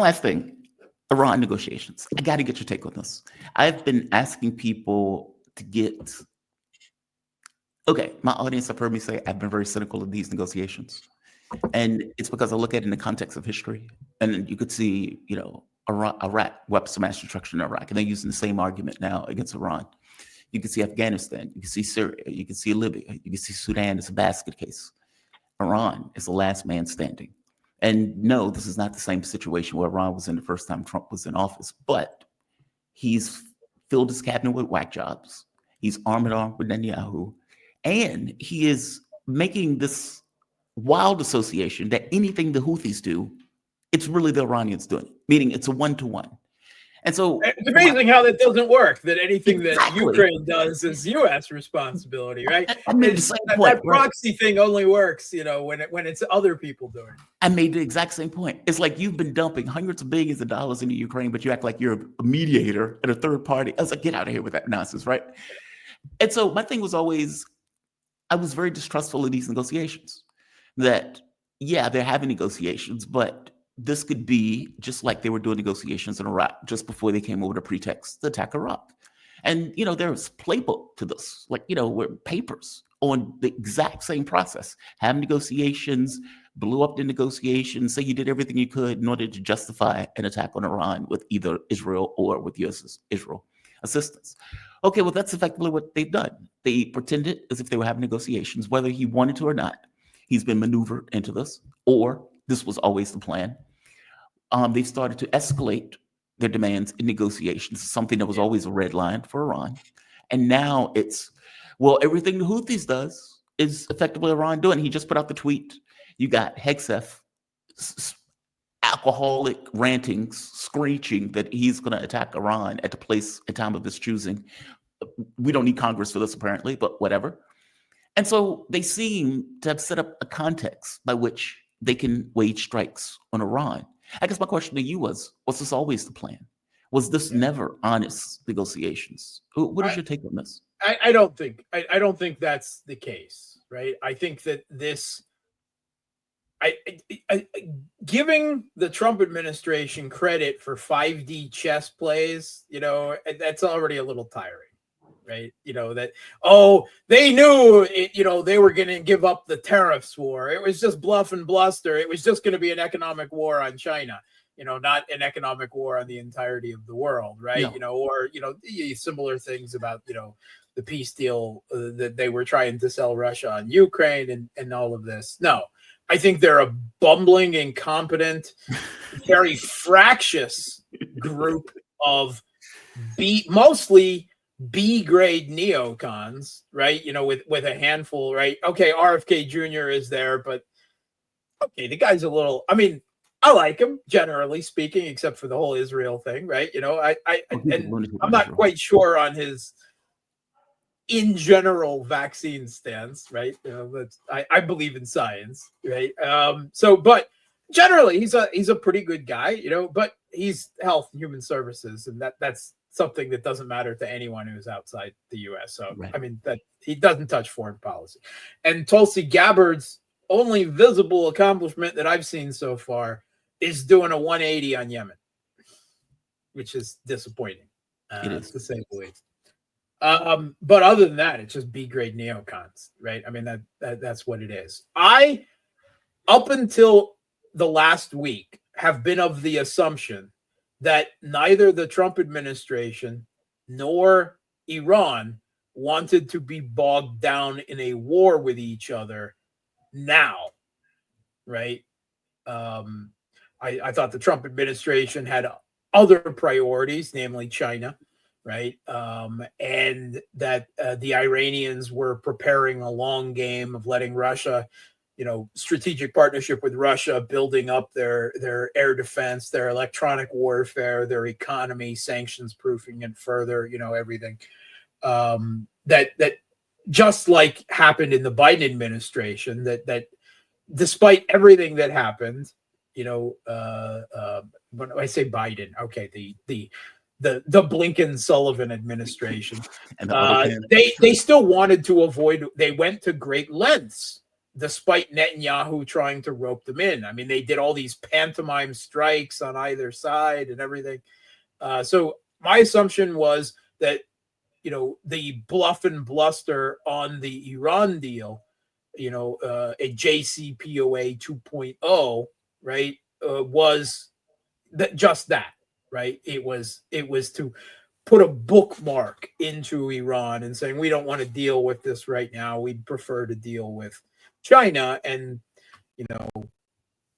Last thing, Iran negotiations. I got to get your take on this. I've been asking people to get. Okay, my audience have heard me say I've been very cynical of these negotiations. And it's because I look at it in the context of history. And you could see, Iraq, weapons of mass destruction in Iraq, and they're using the same argument now against Iran. You can see Afghanistan, you can see Syria, you can see Libya, you can see Sudan as a basket case. Iran is the last man standing. And no, this is not the same situation where Iran was in the first time Trump was in office, but he's filled his cabinet with whack jobs. He's arm in arm with Netanyahu. And he is making this wild association that anything the Houthis do, it's really the Iranians doing it, meaning it's a one-to-one. And so it's amazing how that doesn't work, that anything that Ukraine does is U.S. responsibility, right? I made the same point. That proxy thing only works, when it's other people doing it. I made the exact same point. It's like you've been dumping hundreds of billions of dollars into Ukraine, but you act like you're a mediator and a third party. I was like, get out of here with that nonsense, right? And so my thing was always, I was very distrustful of these negotiations. That, yeah, they're having negotiations, but this could be just like they were doing negotiations in Iraq just before they came over to pretext to attack Iraq. And, there's playbook to this, where papers on the exact same process, have negotiations, blew up the negotiations, say you did everything you could in order to justify an attack on Iran with either Israel or with U.S. Israel assistance. Okay, well, that's effectively what they've done. They pretended as if they were having negotiations, whether he wanted to or not. He's been maneuvered into this, or this was always the plan. They've started to escalate their demands in negotiations, something that was always a red line for Iran. And now it's, well, everything the Houthis does is effectively Iran doing. He just put out the tweet. You got Hegseth, alcoholic rantings, screeching that he's going to attack Iran at the place and time of his choosing. We don't need Congress for this, apparently, but whatever. And so they seem to have set up a context by which they can wage strikes on Iran. I guess my question to you was this always the plan? Was this never honest negotiations? What is your take on this? I don't think that's the case, right? I think that this, giving the Trump administration credit for 5D chess plays, that's already a little tiring. Right. They knew it, they were going to give up the tariffs war. It was just bluff and bluster. It was just going to be an economic war on China, not an economic war on the entirety of the world. Right. No. Or similar things about, the peace deal that they were trying to sell Russia on Ukraine and all of this. No, I think they're a bumbling, incompetent, very fractious group of mostly B-grade neocons, right? With a handful, right? Okay, RFK Jr. is there, but okay, the guy's a little, I like him, generally speaking, except for the whole Israel thing, right? I'm not quite sure on his in general vaccine stance, right? I believe in science, right? But generally he's a pretty good guy, but he's health and human services, and that's something that doesn't matter to anyone who's outside the U.S. So, right. That he doesn't touch foreign policy. And Tulsi Gabbard's only visible accomplishment that I've seen so far is doing a 180 on Yemen, which is disappointing, to say the least. But other than that, it's just B-grade neocons, right? That's what it is. I, up until the last week, have been of the assumption that neither the Trump administration nor Iran wanted to be bogged down in a war with each other now, right? I thought the Trump administration had other priorities, namely China, right? And that the Iranians were preparing a long game of letting Russia, strategic partnership with Russia, building up their air defense, their electronic warfare, their economy, sanctions proofing it further, everything. That just like happened in the Biden administration, that despite everything that happened, when I say Biden, okay, the Blinken-Sullivan administration, they still wanted to avoid, they went to great lengths despite Netanyahu trying to rope them in. I mean, they did all these pantomime strikes on either side and everything. So my assumption was that, the bluff and bluster on the Iran deal, a JCPOA 2.0, right, was just that, right? It was to put a bookmark into Iran and saying, we don't want to deal with this right now. We'd prefer to deal with China. And,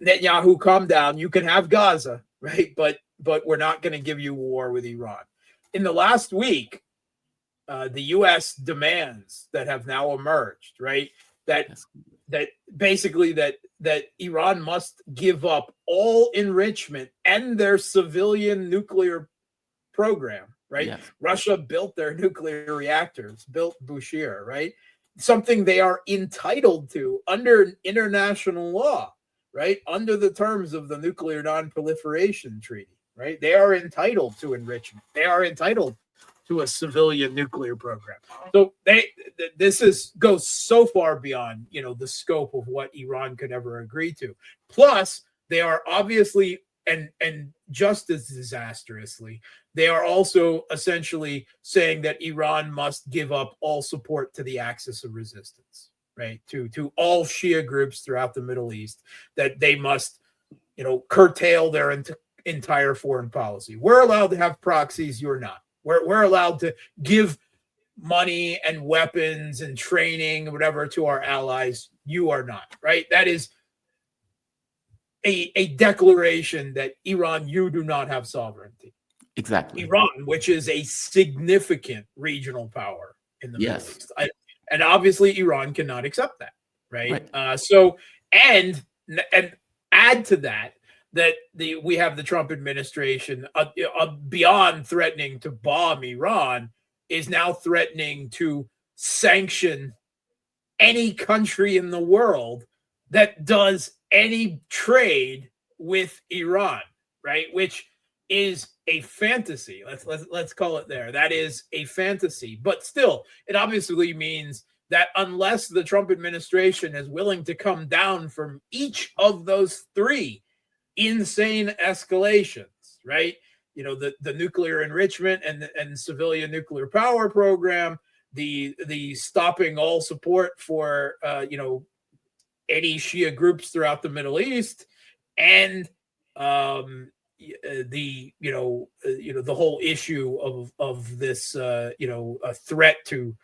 Netanyahu, calm down. You can have Gaza, right? But we're not going to give you war with Iran. In the last week, the U.S. demands that have now emerged, right? That basically that Iran must give up all enrichment and their civilian nuclear program, right? Yes. Russia built their nuclear reactors, built Bushehr, right? Something they are entitled to under international law, right? Under the terms of the Nuclear Non-Proliferation Treaty, right? They are entitled to enrichment. They are entitled to a civilian nuclear program. So this goes so far beyond, the scope of what Iran could ever agree to. Plus, they are obviously, and just as disastrously, they are also essentially saying that Iran must give up all support to the axis of resistance, right? To all Shia groups throughout the Middle East, that they must, curtail their entire foreign policy. We're allowed to have proxies, you're not. We're allowed to give money and weapons and training, whatever, to our allies. You are not, right? That is a declaration that Iran, you do not have sovereignty. Exactly. Iran, which is a significant regional power in the Middle East. And obviously Iran cannot accept that, right? And add to that, we have the Trump administration, beyond threatening to bomb Iran, is now threatening to sanction any country in the world that does any trade with Iran, right? Which is a fantasy. Let's call it there. That is a fantasy, but still, it obviously means that unless the Trump administration is willing to come down from each of those three insane escalations, right? The nuclear enrichment and civilian nuclear power program, the stopping all support for any Shia groups throughout the Middle East, and the whole issue of this a threat to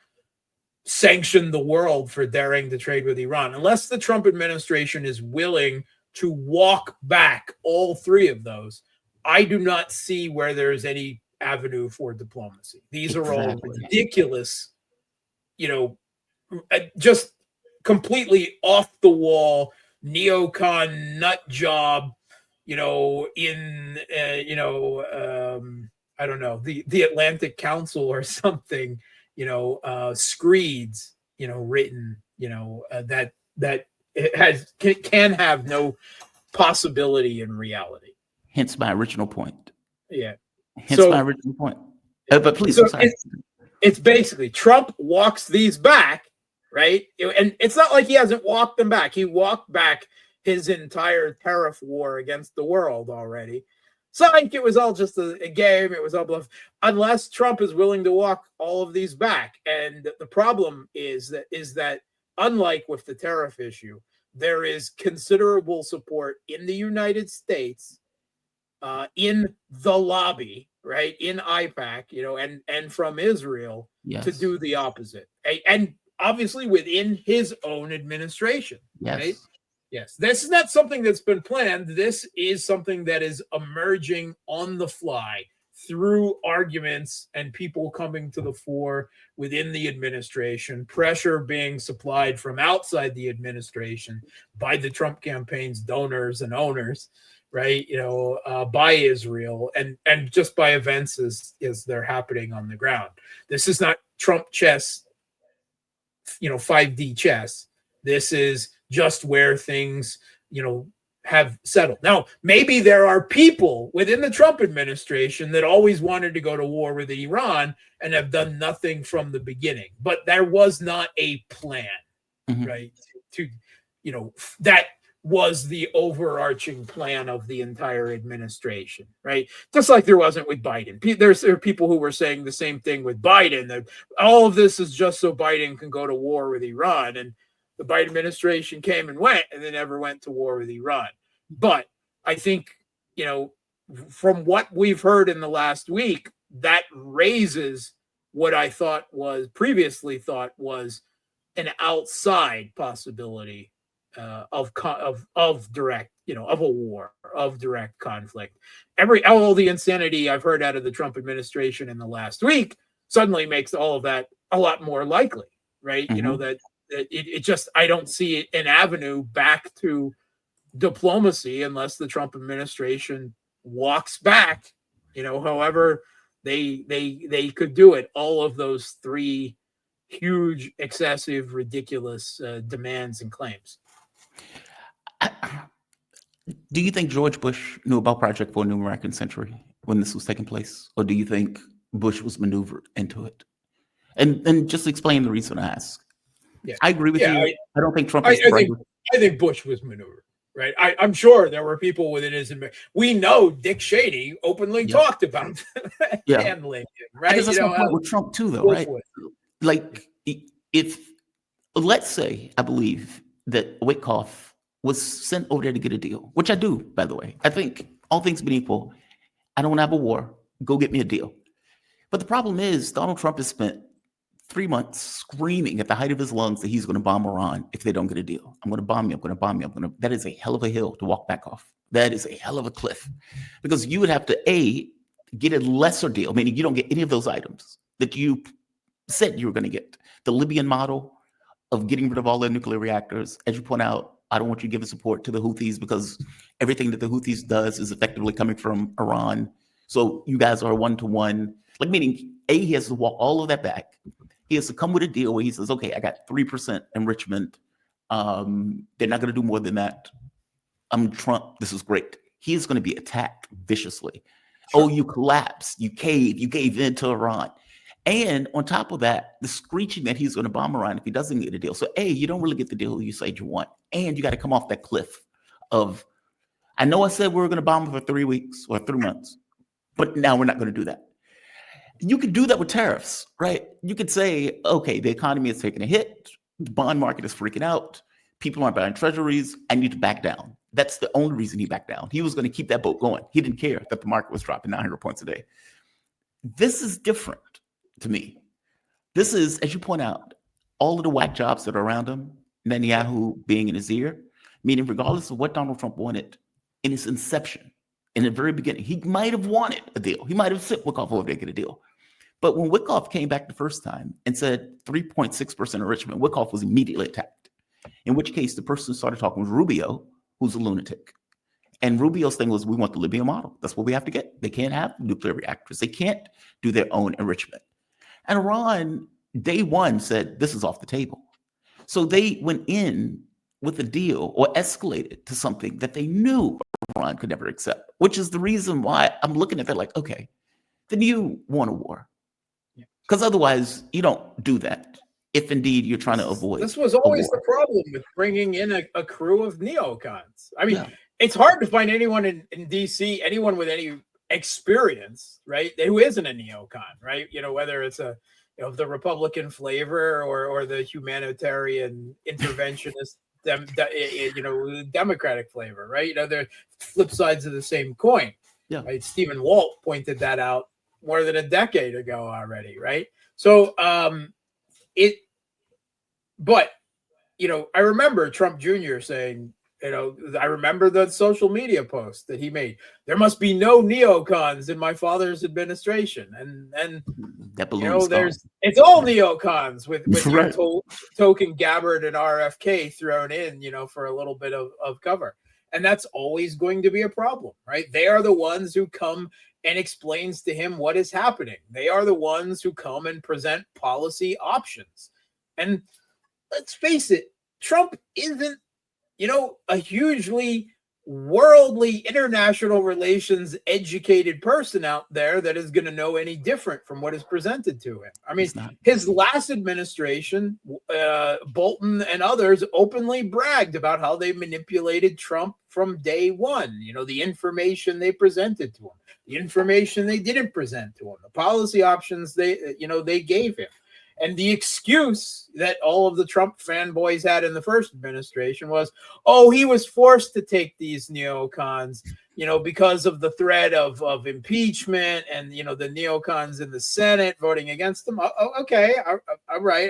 sanction the world for daring to trade with Iran. Unless the Trump administration is willing to walk back all three of those, I do not see where there is any avenue for diplomacy. These are all ridiculous, just completely off the wall neocon nut job, I don't know, the Atlantic Council or something, screeds, written, that it can have no possibility in reality. Hence my original point. Yeah. My original point. But please, I'm sorry. It's basically Trump walks these back, right? And it's not like he hasn't walked them back. He walked back his entire tariff war against the world already. So I think it was all just a game. It was all bluff. Unless Trump is willing to walk all of these back. And the problem is that unlike with the tariff issue, there is considerable support in the United States, in the lobby, right, in IPAC, and from Israel, to do the opposite. And obviously within his own administration, right? Yes, this is not something that's been planned. This is something that is emerging on the fly through arguments and people coming to the fore within the administration, pressure being supplied from outside the administration by the Trump campaign's donors and owners, right? By Israel and just by events as they're happening on the ground. This is not Trump chess, 5D chess. This is just where things, have settled. Now, maybe there are people within the Trump administration that always wanted to go to war with Iran and have done nothing from the beginning, but there was not a plan, right, that was the overarching plan of the entire administration, right? Just like there wasn't with Biden. There are people who were saying the same thing with Biden, that all of this is just so Biden can go to war with Iran. And the Biden administration came and went, and they never went to war with Iran. But I think, from what we've heard in the last week, that raises what I previously thought was an outside possibility of direct, of a war, of direct conflict. All the insanity I've heard out of the Trump administration in the last week suddenly makes all of that a lot more likely, right? Mm-hmm. That it just, I don't see an avenue back to diplomacy unless the Trump administration walks back, however they could do it. All of those three huge, excessive, ridiculous demands and claims. Do you think George Bush knew about Project for a New American Century when this was taking place? Or do you think Bush was maneuvered into it? And just explain the reason I ask. Yeah. I agree with you. I don't think Trump I think Bush was maneuvered, right? I'm sure there were people within his. We know Dick Cheney openly talked about handling it, right? I guess that's my point with Trump too, though, right? Like, if, let's say, I believe that Wickoff was sent over there to get a deal, which I do, by the way. I think all things being equal, I don't want to have a war. Go get me a deal. But the problem is Donald Trump has spent 3 months screaming at the height of his lungs that he's going to bomb Iran if they don't get a deal. I'm going to bomb you. I'm going to bomb you. That is a hell of a hill to walk back off. That is a hell of a cliff, because you would have to get a lesser deal, meaning you don't get any of those items that you said you were going to get. The Libyan model of getting rid of all their nuclear reactors, as you point out, I don't want you giving support to the Houthis because everything that the Houthis does is effectively coming from Iran. So you guys are one-to-one, like, meaning he has to walk all of that back. He has to come with a deal where he says, okay, I got 3% enrichment. They're not going to do more than that. I'm Trump. This is great. He is going to be attacked viciously. Sure. Oh, you collapsed. You gave in to Iran. And on top of that, the screeching that he's going to bomb Iran if he doesn't get a deal. So, you don't really get the deal you said you want. And you got to come off that cliff of, I know I said we were going to bomb for 3 weeks or 3 months, but now we're not going to do that. You could do that with tariffs, right? You could say, okay, the economy is taking a hit. The bond market is freaking out. People aren't buying treasuries. I need to back down. That's the only reason he backed down. He was going to keep that boat going. He didn't care that the market was dropping 900 points a day. This is different to me. This is, as you point out, all of the whack jobs that are around him, Netanyahu being in his ear, meaning regardless of what Donald Trump wanted in its inception, in the very beginning, he might have wanted a deal. He might have sent Wickoff over there to get a deal. But when Wickoff came back the first time and said 3.6% enrichment, Wickoff was immediately attacked, in which case the person who started talking was Rubio, who's a lunatic. And Rubio's thing was, we want the Libyan model. That's what we have to get. They can't have nuclear reactors. They can't do their own enrichment. And Iran, day one, said, this is off the table. So they went in with a deal or escalated to something that they knew Iran could never accept, which is the reason why I'm looking at that like, okay, then you want a war. Because otherwise, you don't do that if indeed you're trying to avoid. This was always the problem with bringing in a crew of neocons. I mean, it's hard to find anyone in D.C., anyone with any experience, right, who isn't a neocon, right? Whether it's the Republican flavor or the humanitarian interventionist, Democratic flavor, right? They're flip sides of the same coin. Yeah. Right? Stephen Walt pointed that out more than a decade ago already, right? So but I remember Trump Jr. saying, I remember the social media post that he made. There must be no neocons in my father's administration, and that it's all neocons with right. Token Gabbard and RFK thrown in, for a little bit of cover, and that's always going to be a problem, right? They are the ones who come and explains to him what is happening. They are the ones who come and present policy options. And let's face it, Trump isn't, a hugely worldly international relations educated person out there that is going to know any different from what is presented to him. I mean, his last administration, Bolton and others openly bragged about how they manipulated Trump from day one. You know, the information they presented to him, the information they didn't present to him, the policy options they gave him. And the excuse that all of the Trump fanboys had in the first administration was, oh, he was forced to take these neocons, because of the threat of impeachment and, the neocons in the Senate voting against him. Oh, okay. All right.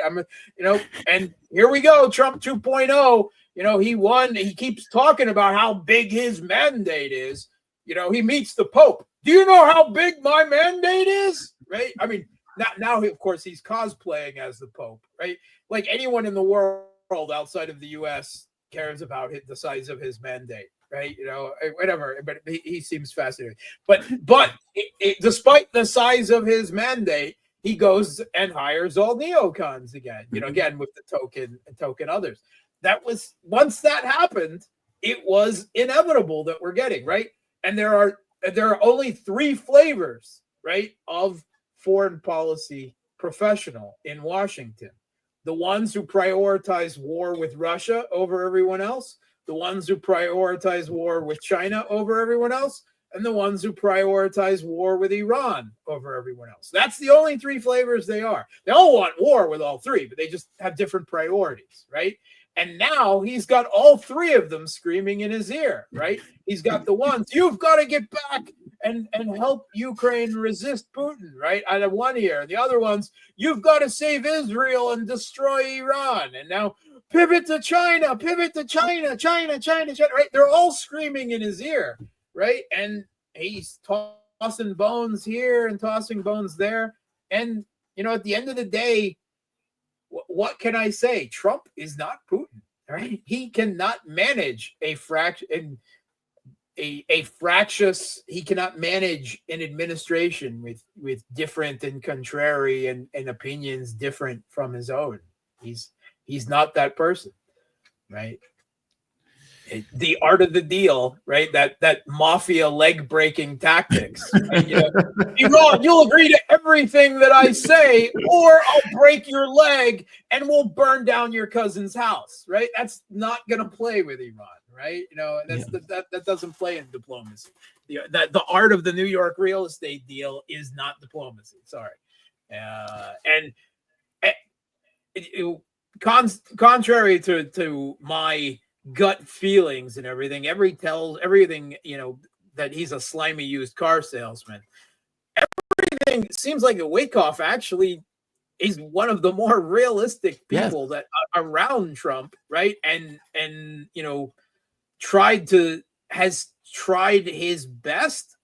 And here we go. Trump 2.0, he won. He keeps talking about how big his mandate is. He meets the Pope. Do you know how big my mandate is? Right. I mean, now, of course, he's cosplaying as the Pope, right? Like anyone in the world outside of the U.S. cares about the size of his mandate, right? Whatever. But he seems fascinating. But despite the size of his mandate, he goes and hires all neocons again. Again with the token others. That was once that happened, it was inevitable that we're getting right. And there are only 3 flavors, right, of foreign policy professional in Washington. The ones who prioritize war with Russia over everyone else, the ones who prioritize war with China over everyone else, and the ones who prioritize war with Iran over everyone else. That's the only 3 flavors they are. They all want war with all 3, but they just have different priorities, right? And now he's got all 3 of them screaming in his ear, right? He's got the ones, you've got to get back and help Ukraine resist Putin, right? Out of one ear. The other ones, you've got to save Israel and destroy Iran. And now pivot to China, China, right? They're all screaming in his ear, right? And he's tossing bones here and tossing bones there. And, at the end of the day, what can I say? Trump is not Putin, right? He cannot manage he cannot manage an administration with different and contrary and opinions different from his own. He's not that person, right? The art of the deal, right? That mafia leg breaking tactics. Right? Iran, you'll agree to everything that I say, or I'll break your leg and we'll burn down your cousin's house. Right? That's not going to play with Iran. Right? That doesn't play in diplomacy. The art of the New York real estate deal is not diplomacy. Sorry. Contrary to my gut feelings and everything, everything that he's a slimy used car salesman. Everything seems like Wyckoff actually is one of the more realistic people that around Trump, right? And has tried his best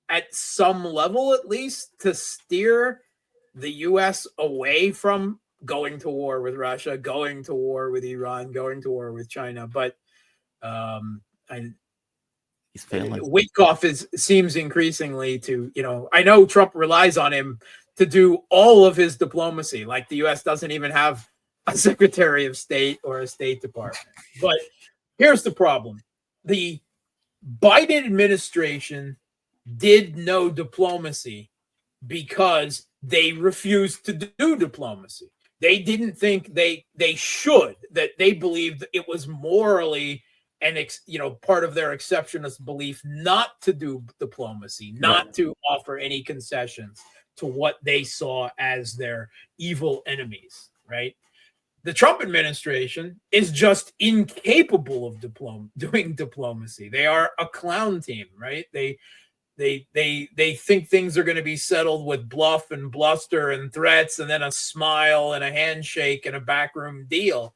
at some level, at least, to steer the U.S. away from going to war with Russia, going to war with Iran, going to war with China. But he's failing. Wyckoff seems increasingly to, I know Trump relies on him to do all of his diplomacy. Like the U.S. doesn't even have a Secretary of State or a State Department. But here's the problem. The Biden administration did no diplomacy because they refused to do diplomacy. They didn't think they should, that they believed it was morally and part of their exceptionist belief not to do diplomacy, not to offer any concessions to what they saw as their evil enemies, right? The Trump administration is just incapable of doing diplomacy. They are a clown team, right? They think things are going to be settled with bluff and bluster and threats, and then a smile and a handshake and a backroom deal,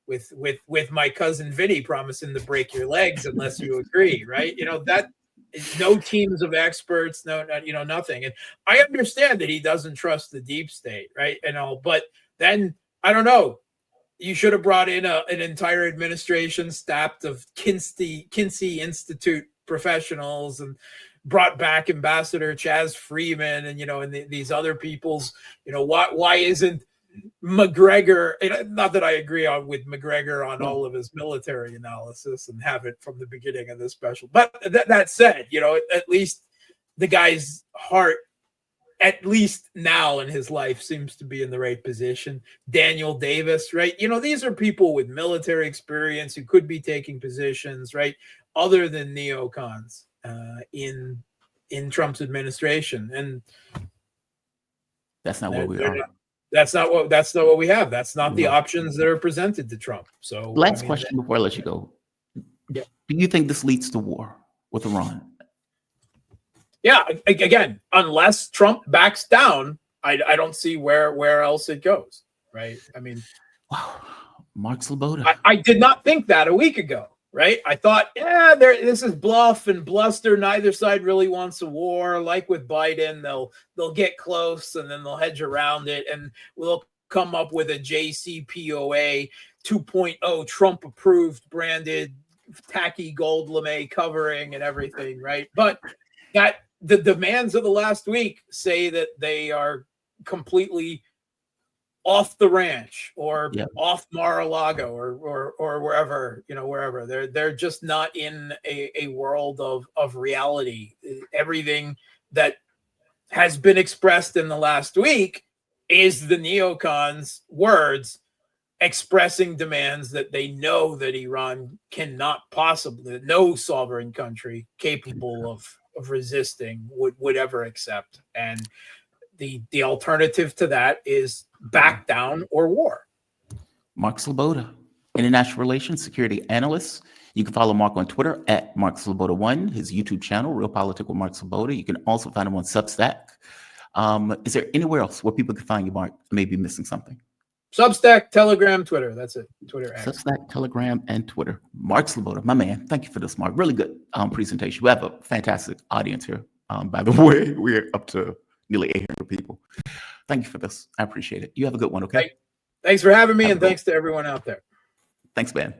with my cousin Vinny promising to break your legs unless you agree, right? That is no teams of experts, nothing. And I understand that he doesn't trust the deep state, right? But then I don't know. You should have brought in an entire administration staffed of Kinsey Institute professionals and brought back Ambassador Chaz Freeman and these other people's. Why isn't McGregor, not that I agree with McGregor on all of his military analysis and have it from the beginning of this special. But that said, at least the guy's heart, at least now in his life, seems to be in the right position. Daniel Davis, right? These are people with military experience who could be taking positions, right? Other than neocons in Trump's administration. And that's not where we are. That's not what we have. That's not the options that are presented to Trump. So last question before I let you go. Yeah. Do you think this leads to war with Iran? Yeah, again, unless Trump backs down, I don't see where else it goes, right? I mean, wow, Mark Sleboda. I did not think that a week ago, right? I thought, this is bluff and bluster. Neither side really wants a war. Like with Biden, they'll get close and then they'll hedge around it, and we'll come up with a JCPOA 2.0 Trump approved branded tacky gold lame covering and everything, right? But that the demands of the last week say that they are completely off the ranch or off Mar-a-Lago or wherever, wherever. They're just not in a world of reality. Everything that has been expressed in the last week is the neocons' words expressing demands that they know that Iran cannot possibly, no sovereign country capable of resisting would ever accept. And the alternative to that is back down or war. Mark Sleboda, international relations security analyst. You can follow Mark on Twitter at Mark Sleboda1, his YouTube channel, Real Politic with Mark Sleboda. You can also find him on Substack. Is there anywhere else where people can find you, Mark? I may be missing something. Substack, Telegram, Twitter. That's it. Twitter. Substack, Telegram, and Twitter. Mark Sleboda, my man. Thank you for this, Mark. Really good presentation. We have a fantastic audience here. By the way, we're up to nearly 800 people. Thank you for this. I appreciate it. You have a good one, okay? Thanks for having me, and thanks to everyone out there. Thanks, man.